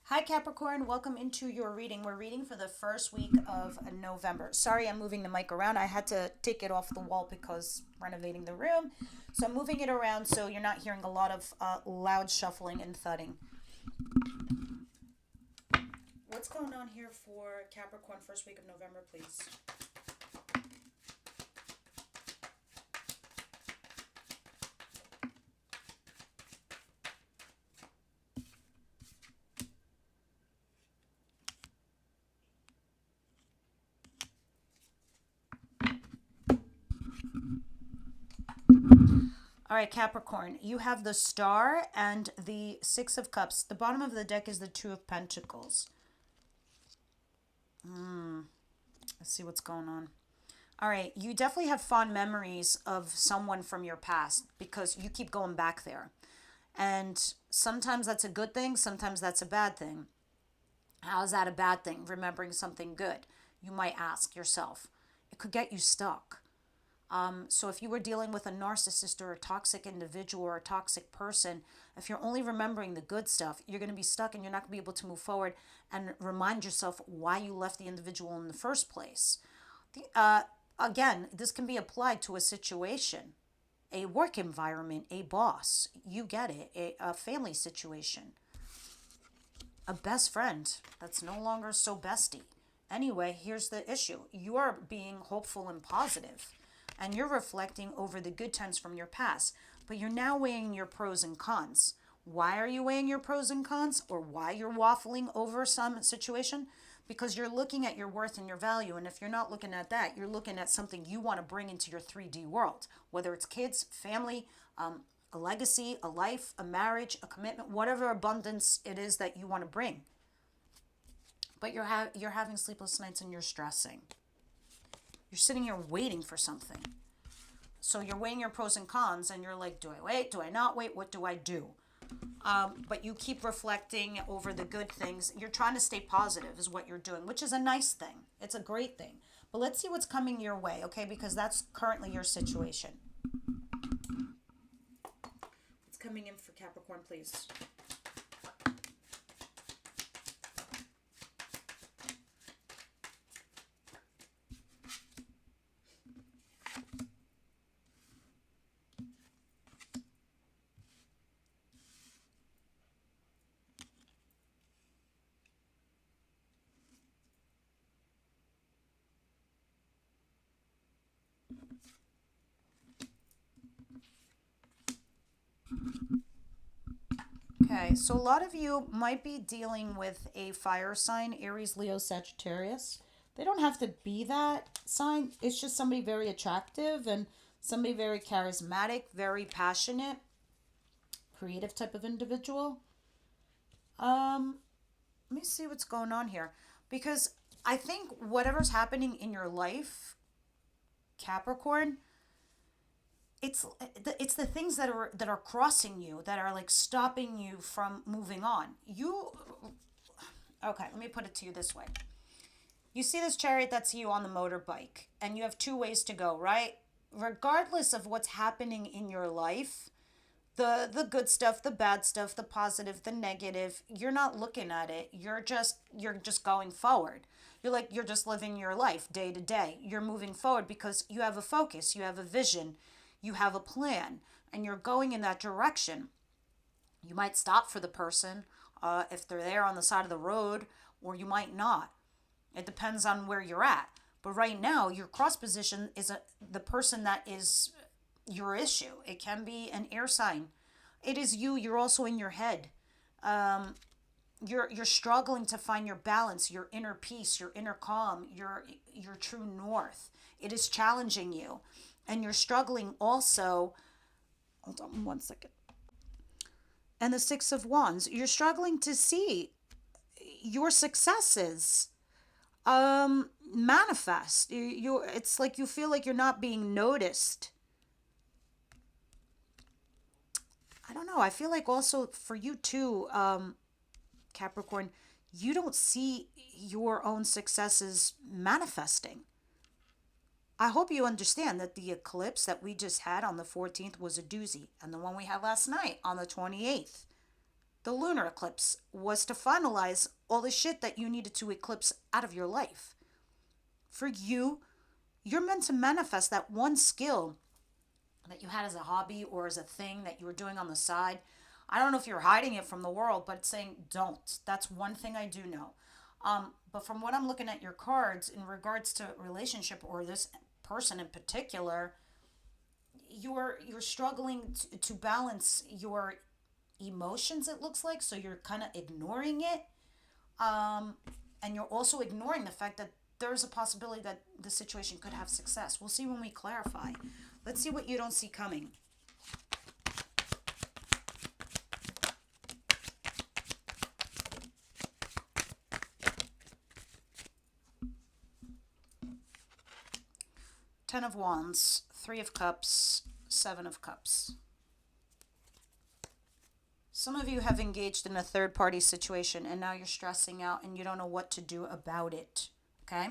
Hi, Capricorn. Welcome into your reading. We're reading for the first week of November. Sorry, I'm moving the mic around. I had to take it off the wall because renovating the room. So I'm moving it around so you're not hearing a lot of loud shuffling and thudding. What's going on here for Capricorn first week of November, please? All right, Capricorn, you have the Star and the Six of Cups. The bottom of the deck is the Two of Pentacles. Let's see what's going on. All right, you definitely have fond memories of someone from your past because you keep going back there. And sometimes that's a good thing, sometimes that's a bad thing. How is that a bad thing? Remembering something good, you might ask yourself. It could get you stuck. So if you were dealing with a narcissist or a toxic individual or a toxic person, if you're only remembering the good stuff, you're going to be stuck and you're not going to be able to move forward and remind yourself why you left the individual in the first place. The, again, this can be applied to a situation, a work environment, a boss. You get it. A family situation, a best friend that's no longer so bestie. Anyway, here's the issue. You are being hopeful and positive, and you're reflecting over the good times from your past, but you're now weighing your pros and cons. Why are you weighing your pros and cons, or why you're waffling over some situation? Because you're looking at your worth and your value, and if you're not looking at that, you're looking at something you want to bring into your 3D world, whether it's kids, family, a legacy, a life, a marriage, a commitment, whatever abundance it is that you want to bring. But you're having sleepless nights and you're stressing. You're sitting here waiting for something. So you're weighing your pros and cons, and you're like, do I wait? Do I not wait? What do I do? But you keep reflecting over the good things. You're trying to stay positive is what you're doing, which is a nice thing. It's a great thing. But let's see what's coming your way, okay? Because that's currently your situation. What's coming in for Capricorn, please? Okay, so a lot of you might be dealing with a fire sign, Aries, Leo, Sagittarius. They don't have to be that sign. It's just somebody very attractive and somebody very charismatic, very passionate, creative type of individual. Um, Let me see what's going on here. Because I think whatever's happening in your life, Capricorn, it's the things that are crossing you, that are like stopping you from moving on. You Okay, let me put it to you this way. You see this chariot, that's you on the motorbike, and you have two ways to go, right? Regardless of what's happening in your life, the good stuff, the bad stuff, the positive, the negative, you're not looking at it. You're just going forward. You're just living your life day to day. You're moving forward because you have a focus, you have a vision, you have a plan, and you're going in that direction. You might stop for the person if they're there on the side of the road, or you might not. It depends on where you're at. But right now, your cross position is the person that is your issue. It can be an air sign. It is you. You're also in your head. Um, you're struggling to find your balance, your inner peace, your inner calm, your true north. It is challenging you, and you're struggling also. Hold on one second. And the Six of Wands, you're struggling to see your successes manifest. It's like you feel like you're not being noticed. I don't know. I feel like also for you too, Capricorn, you don't see your own successes manifesting. I hope you understand that the eclipse that we just had on the 14th was a doozy, and the one we had last night on the 28th. The lunar eclipse was to finalize all the shit that you needed to eclipse out of your life. For you, you're meant to manifest that one skill that you had as a hobby or as a thing that you were doing on the side. I don't know if you're hiding it from the world, but it's saying don't. That's one thing I do know. But from what I'm looking at your cards in regards to relationship or this person in particular, you're struggling to balance your emotions. It looks like so you're kind of ignoring it, and you're also ignoring the fact that there's a possibility that the situation could have success. We'll see when we clarify. Let's see what you don't see coming. Ten of Wands, Three of Cups, Seven of Cups. Some of you have engaged in a third party situation and now you're stressing out and you don't know what to do about it. Okay?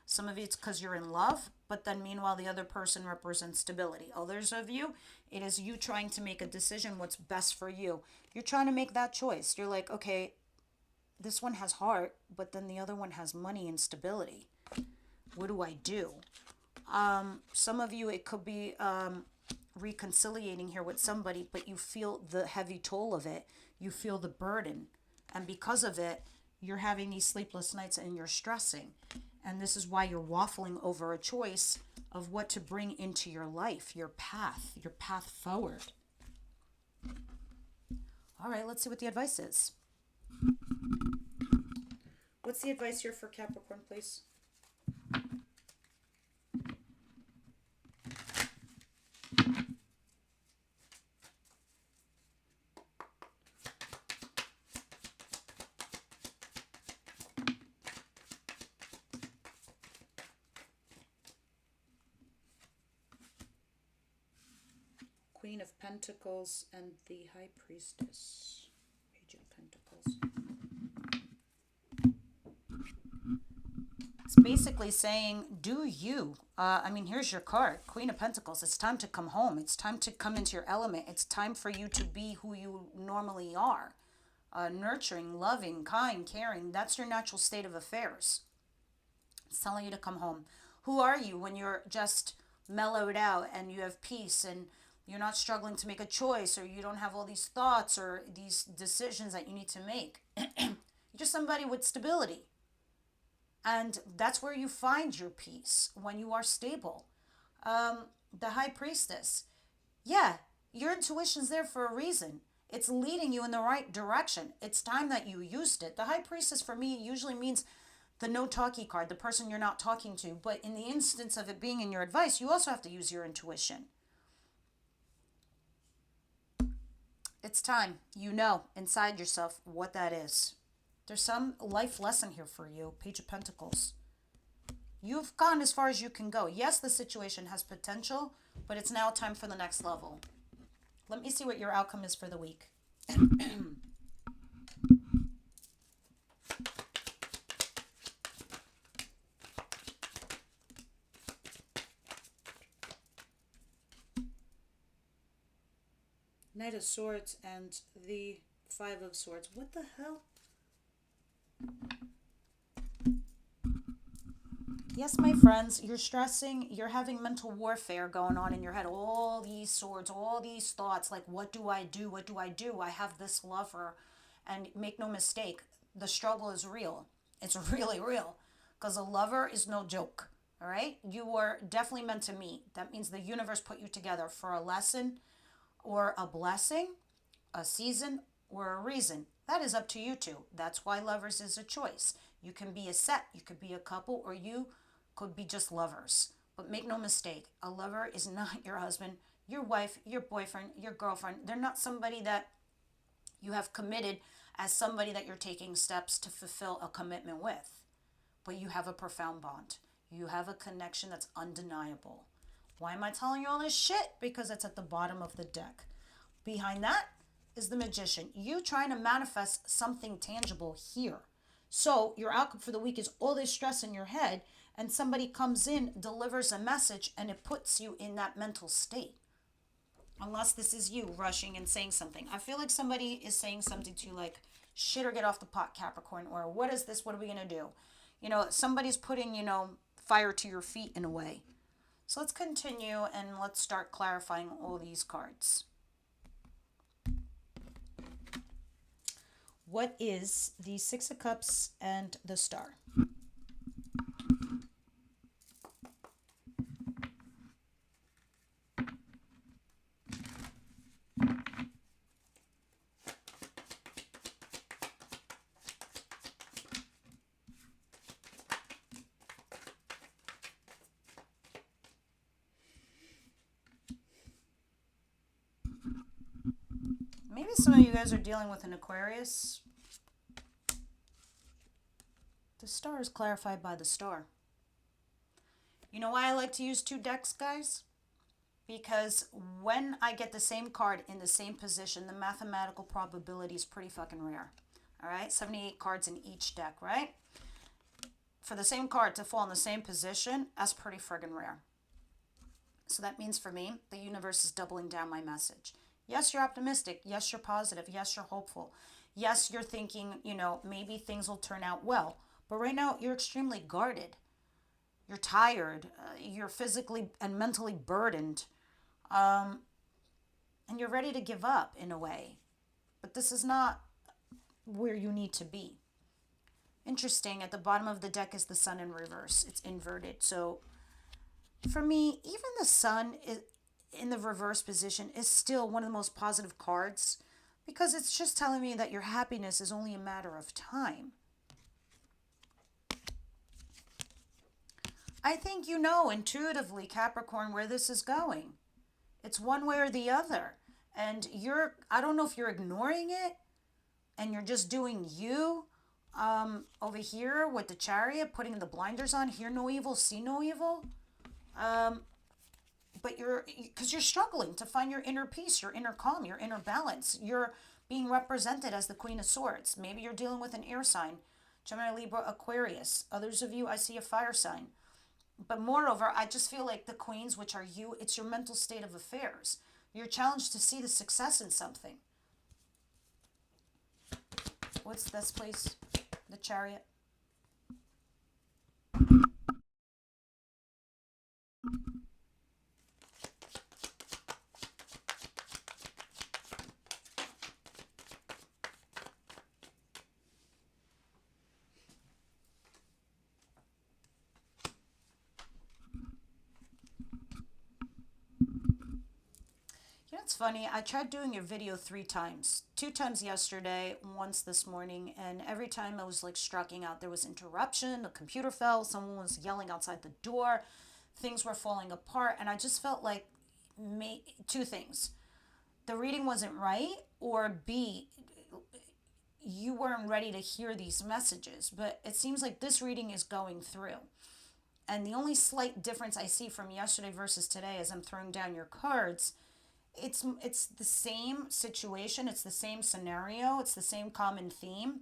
Some of you it's because you're in love, but then meanwhile the other person represents stability. Others of you, it is you trying to make a decision what's best for you. You're trying to make that choice. You're like, okay, this one has heart, but then the other one has money and stability. What do I do? Some of you, it could be reconciliating here with somebody, but you feel the heavy toll of it. You feel the burden. And because of it, you're having these sleepless nights and you're stressing. And this is why you're waffling over a choice of what to bring into your life, your path forward. All right, let's see what the advice is. What's the advice here for Capricorn, please? Queen of Pentacles and the High Priestess. Page of Pentacles. It's basically saying, do you. Here's your card. Queen of Pentacles. It's time to come home. It's time to come into your element. It's time for you to be who you normally are. Nurturing, loving, kind, caring. That's your natural state of affairs. It's telling you to come home. Who are you when you're just mellowed out and you have peace and you're not struggling to make a choice or you don't have all these thoughts or these decisions that you need to make? You're just somebody with stability. And that's where you find your peace, when you are stable. The High Priestess. Yeah, your intuition's there for a reason. It's leading you in the right direction. It's time that you used it. The High Priestess for me usually means the no talkie card, the person you're not talking to. But in the instance of it being in your advice, you also have to use your intuition. It's time. You know inside yourself what that is. There's some life lesson here for you. Page of Pentacles. You've gone as far as you can go. Yes, the situation has potential, but it's now time for the next level. Let me see what your outcome is for the week. Knight of Swords and the Five of Swords. What the hell? Yes, my friends, you're stressing, you're having mental warfare going on in your head. All these swords, all these thoughts, like, what do I do? What do I do? I have this lover. And make no mistake, the struggle is real. It's really real. Because a lover is no joke. All right? You were definitely meant to meet. That means the universe put you together for a lesson or a blessing, a season, or a reason. That is up to you two. That's why lovers is a choice. You can be a set, you could be a couple, or you could be just lovers. But make no mistake, a lover is not your husband, your wife, your boyfriend, your girlfriend. They're not somebody that you have committed as somebody that you're taking steps to fulfill a commitment with. But you have a profound bond. You have a connection that's undeniable. Why am I telling you all this shit? Because it's at the bottom of the deck. Behind that is the Magician. You trying to manifest something tangible here. So your outcome for the week is all this stress in your head, and somebody comes in, delivers a message, and it puts you in that mental state. Unless this is you rushing and saying something. I feel like somebody is saying something to you like, shit or get off the pot, Capricorn, or what is this? What are we going to do? Somebody's putting, fire to your feet in a way. So let's continue and let's start clarifying all these cards. What is the Six of Cups and the Star? Maybe some of you guys are dealing with an Aquarius. The Star is clarified by the Star. You know why I like to use 2 decks, guys? Because when I get the same card in the same position, the mathematical probability is pretty fucking rare. All right? 78 cards in each deck, right? For the same card to fall in the same position, that's pretty friggin' rare. So that means for me, the universe is doubling down my message. Yes, you're optimistic. Yes, you're positive. Yes, you're hopeful. Yes, you're thinking, maybe things will turn out well. But right now, you're extremely guarded. You're tired. You're physically and mentally burdened. And you're ready to give up in a way. But this is not where you need to be. Interesting, at the bottom of the deck is the Sun in reverse. It's inverted. So for me, even the Sun is in the reverse position is still one of the most positive cards because it's just telling me that your happiness is only a matter of time. I think you know intuitively, Capricorn, where this is going. It's one way or the other. And I don't know if you're ignoring it and you're just doing you over here with the Chariot, putting the blinders on, hear no evil, see no evil. But because you're struggling to find your inner peace, your inner calm, your inner balance. You're being represented as the Queen of Swords. Maybe you're dealing with an air sign, Gemini, Libra, Aquarius. Others of you, I see a fire sign. But moreover, I just feel like the queens, which are you, it's your mental state of affairs. You're challenged to see the success in something. What's this, please? The Chariot. It's funny. I tried doing your video 3 times. 2 times yesterday, once this morning, and every time I was like striking out, there was interruption, the computer fell, someone was yelling outside the door, things were falling apart, and I just felt like 2 things. The reading wasn't right, or B, you weren't ready to hear these messages. But it seems like this reading is going through. And the only slight difference I see from yesterday versus today as I'm throwing down your cards, it's the same situation, it's the same scenario, it's the same common theme.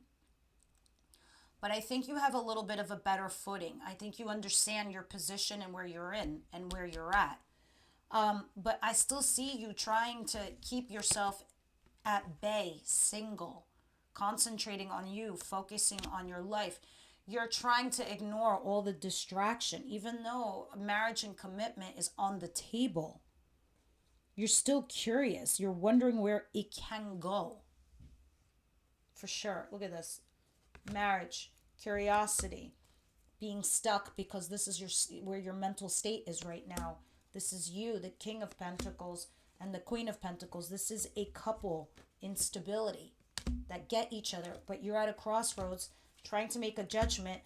But I think you have a little bit of a better footing. I think you understand your position and where you're in and where you're at. But I still see you trying to keep yourself at bay, single, concentrating on you, focusing on your life. You're trying to ignore all the distraction, even though marriage and commitment is on the table. You're still curious. You're wondering where it can go. For sure. Look at this. Marriage, curiosity, being stuck because this is where your mental state is right now. This is you, the King of Pentacles and the Queen of Pentacles. This is a couple instability that get each other, but you're at a crossroads trying to make a judgment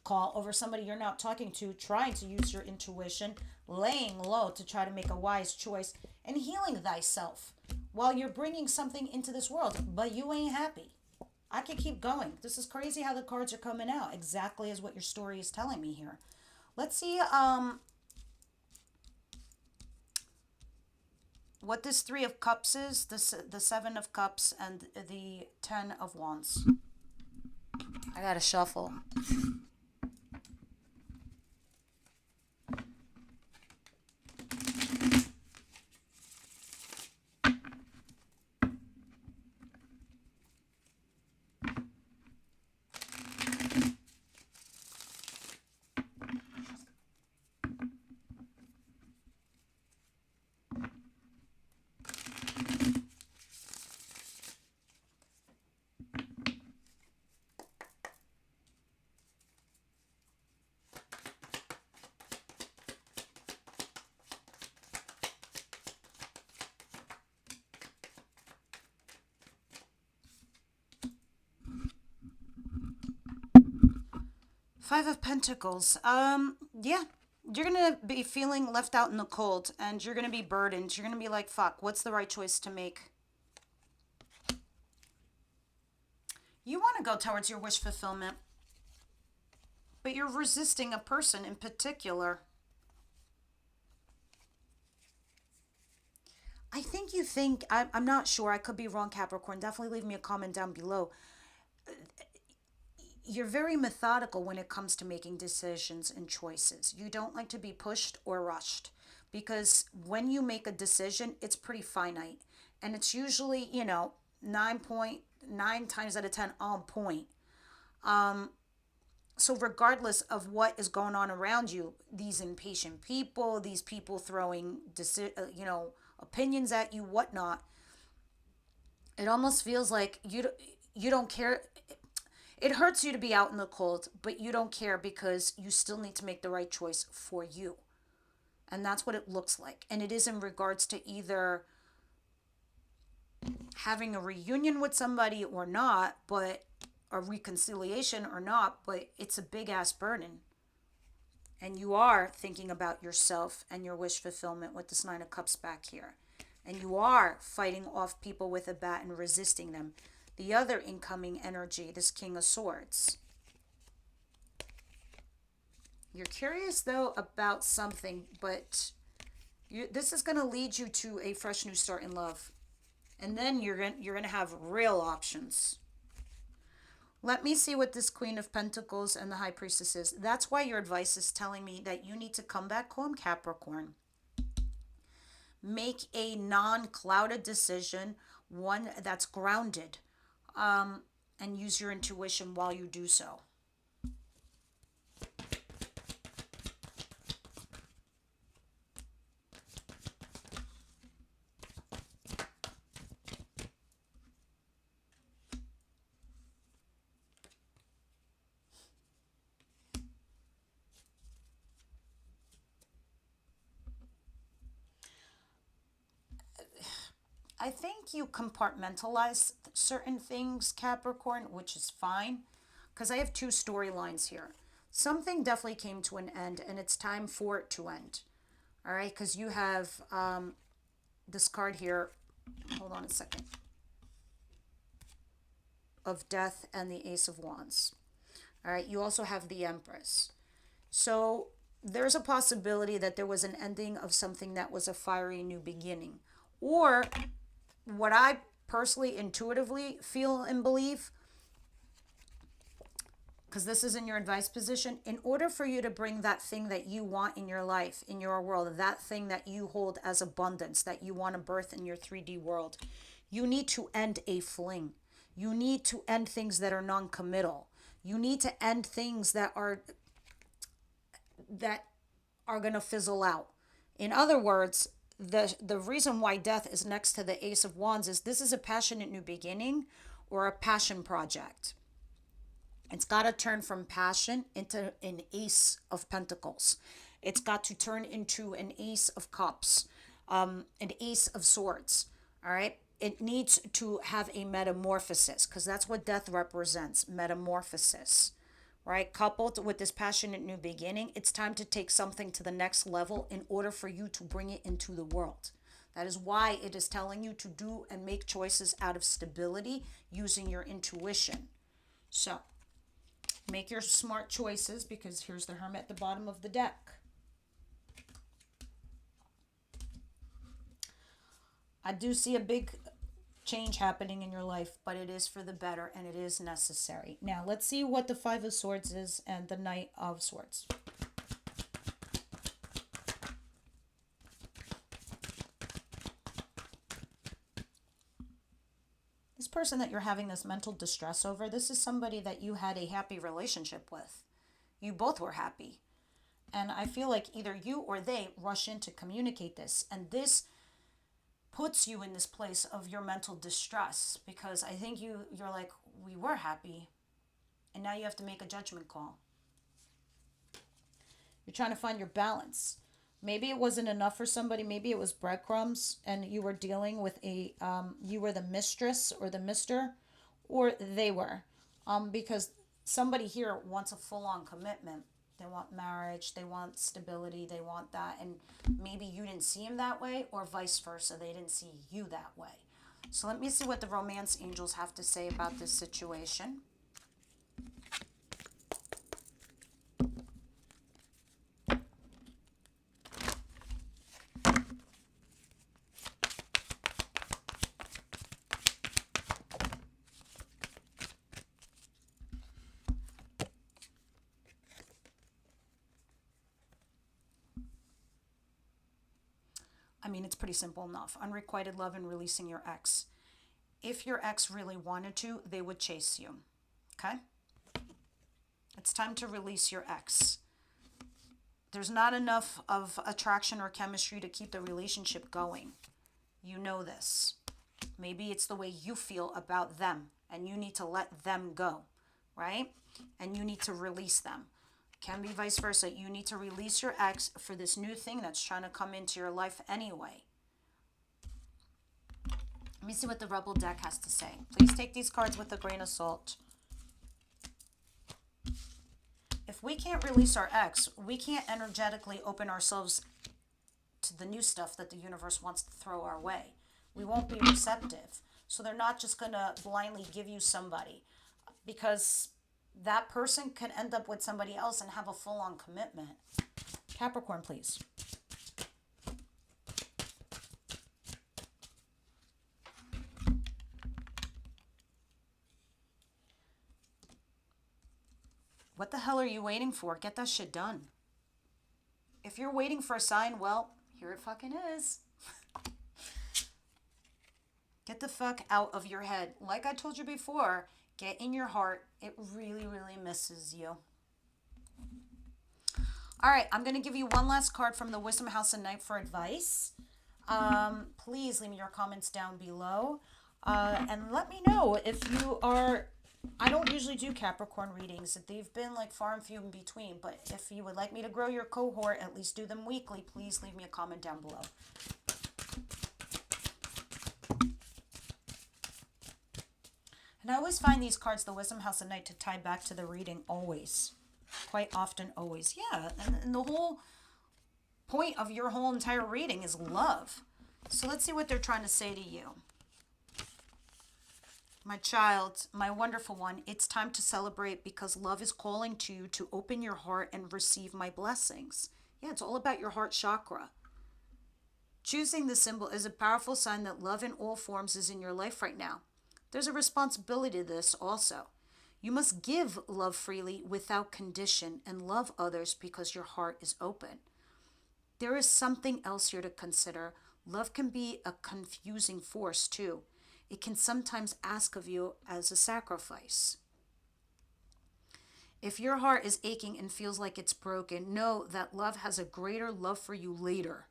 call over somebody you're not talking to, trying to use your intuition, laying low to try to make a wise choice, and healing thyself while you're bringing something into this world, but you ain't happy. I could keep going. This is crazy how the cards are coming out, exactly as what your story is telling me here. Let's see what this 3 of Cups is, the 7 of Cups, and the 10 of Wands. I gotta shuffle. Five of Pentacles. Yeah. You're going to be feeling left out in the cold and you're going to be burdened. You're going to be like, fuck, what's the right choice to make? You want to go towards your wish fulfillment, but you're resisting a person in particular. I think you think, I'm not sure. I could be wrong, Capricorn. Definitely leave me a comment down below. You're very methodical when it comes to making decisions and choices. You don't like to be pushed or rushed because when you make a decision, it's pretty finite. And it's usually, 9.9 times out of 10 on point. So regardless of what is going on around you, these impatient people, these people throwing, opinions at you, whatnot, it almost feels like you don't care. It hurts you to be out in the cold, but you don't care because you still need to make the right choice for you. And that's what it looks like. And it is in regards to either having a reunion with somebody or not, but a reconciliation or not, but it's a big ass burden. And you are thinking about yourself and your wish fulfillment with this Nine of Cups back here. And you are fighting off people with a bat and resisting them. The other incoming energy, this King of Swords. You're curious, though, about something, but this is going to lead you to a fresh new start in love. And then you're going to have real options. Let me see what this Queen of Pentacles and the High Priestess is. That's why your advice is telling me that you need to come back home, Capricorn. Make a non-clouded decision, one that's grounded, and use your intuition while you do so. I think you compartmentalize certain things, Capricorn, which is fine, because I have two storylines here. Something definitely came to an end, and it's time for it to end. All right, because you have this card here. Hold on a second. Of Death and the Ace of Wands. All right, you also have the Empress. So there's a possibility that there was an ending of something that was a fiery new beginning. Or what I personally intuitively feel and believe, because this is in your advice position, in order for you to bring that thing that you want in your life, in your world, that thing that you hold as abundance, that you want to birth in your 3D world, you need to end a fling. You need to end things that are non-committal. You need to end things that are going to fizzle out. In other words, the reason why Death is next to the Ace of Wands is this is a passionate new beginning or a passion project. It's got to turn from passion into an Ace of Pentacles. It's got to turn into an Ace of Cups, an Ace of Swords. All right. It needs to have a metamorphosis because that's what Death represents, metamorphosis. Right? Coupled with this passionate new beginning, it's time to take something to the next level in order for you to bring it into the world. That is why it is telling you to do and make choices out of stability using your intuition. So, make your smart choices because here's the Hermit at the bottom of the deck. I do see a big change happening in your life, but it is for the better and it is necessary. Now, let's see what the Five of Swords is and the Knight of Swords. This person that you're having this mental distress over, this is somebody that you had a happy relationship with. You both were happy. And I feel like either you or they rush in to communicate this. And this puts you in this place of your mental distress because I think you're like, we were happy. And now you have to make a judgment call. You're trying to find your balance. Maybe it wasn't enough for somebody. Maybe it was breadcrumbs and you were dealing with you were the mistress or the mister, or they were. Because somebody here wants a full-on commitment. They want marriage, they want stability, they want that. And maybe you didn't see him that way, or vice versa. They didn't see you that way. So let me see what the romance angels have to say about this situation. I mean, it's pretty simple enough. Unrequited love and releasing your ex. If your ex really wanted to, they would chase you. Okay? It's time to release your ex. There's not enough of attraction or chemistry to keep the relationship going. You know this. Maybe it's the way you feel about them, and you need to let them go, right? And you need to release them. Can be vice versa. You need to release your ex for this new thing that's trying to come into your life anyway. Let me see what the Rebel deck has to say. Please take these cards with a grain of salt. If we can't release our ex, we can't energetically open ourselves to the new stuff that the universe wants to throw our way. We won't be receptive. So they're not just going to blindly give you somebody, because that person could end up with somebody else and have a full-on commitment. Capricorn, please. What the hell are you waiting for? Get that shit done. If you're waiting for a sign, well, here it fucking is. Get the fuck out of your head. Like I told you before, get in your heart. It really, really misses you. All right, I'm going to give you one last card from the Wisdom House of Night for advice. Please leave me your comments down below. And let me know if you are... I don't usually do Capricorn readings. They've been like far and few in between. But if you would like me to grow your cohort, at least do them weekly, please leave me a comment down below. And I always find these cards, the Wisdom House of Night, to tie back to the reading always. Quite often, always. Yeah, and the whole point of your whole entire reading is love. So let's see what they're trying to say to you. My child, my wonderful one, it's time to celebrate, because love is calling to you to open your heart and receive my blessings. Yeah, it's all about your heart chakra. Choosing the symbol is a powerful sign that love in all forms is in your life right now. There's a responsibility to this also. You must give love freely without condition and love others because your heart is open. There is something else here to consider. Love can be a confusing force too. It can sometimes ask of you as a sacrifice. If your heart is aching and feels like it's broken, know that love has a greater love for you later.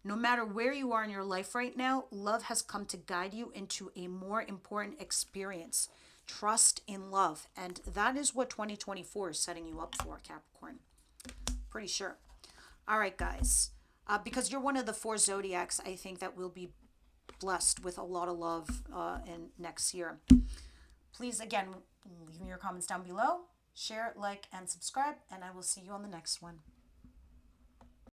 No matter where you are in your life right now, love has come to guide you into a more important experience. Trust in love. And that is what 2024 is setting you up for, Capricorn. Pretty sure. All right, guys. Because you're one of the 4 zodiacs, I think that will be blessed with a lot of love in next year. Please, again, leave me your comments down below. Share, like, and subscribe. And I will see you on the next one.